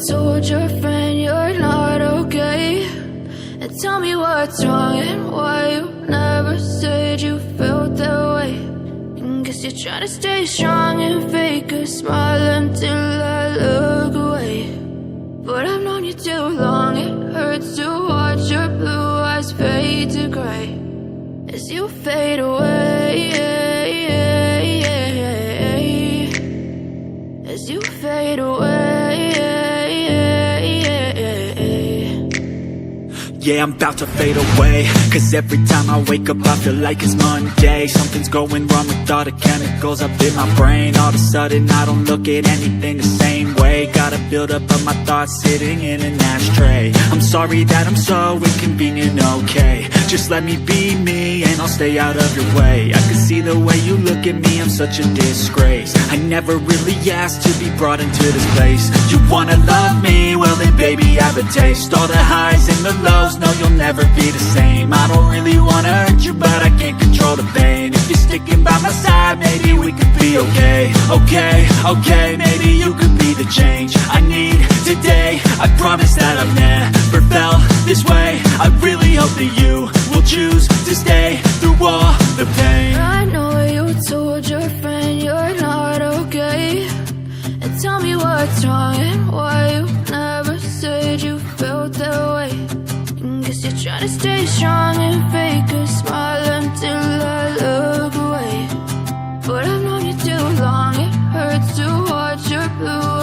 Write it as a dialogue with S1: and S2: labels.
S1: told your friend you're not okay, and tell me what's wrong and why you never said you felt that way. And guess you're trying to stay strong and fake a smile until I look away. But I've known you too long, it hurts to watch your blue eyes fade to gray as you fade away, as you fade away.
S2: Yeah, I'm about to fade away, cause every time I wake up I feel like it's Monday. Something's going wrong with all the chemicals up in my brain. All of a sudden I don't look at anything the same way. Got a buildup of my thoughts sitting in an ashtray. I'm sorry that I'm so inconvenient, okay. Just let me be me and I'll stay out of your way. I can see the way you look at me, I'm such a disgrace. I never really asked to be brought into this place. You wanna love me? Well then baby I have a taste. All the highs and the lows, no you'll never be the same. I don't really wanna hurt you but I can't control the pain. If you're sticking by my side maybe we could be okay. Okay, maybe you could be the change I need today. I promise that I've never felt this way. I really hope that you will choose to stay through all the pain.
S1: I know you told your friend you're not okay, and tell me what's wrong and why you never said you felt that way. And guess you're trying to stay strong and fake a smile until I look away. But I've known you too long, it hurts to watch your blue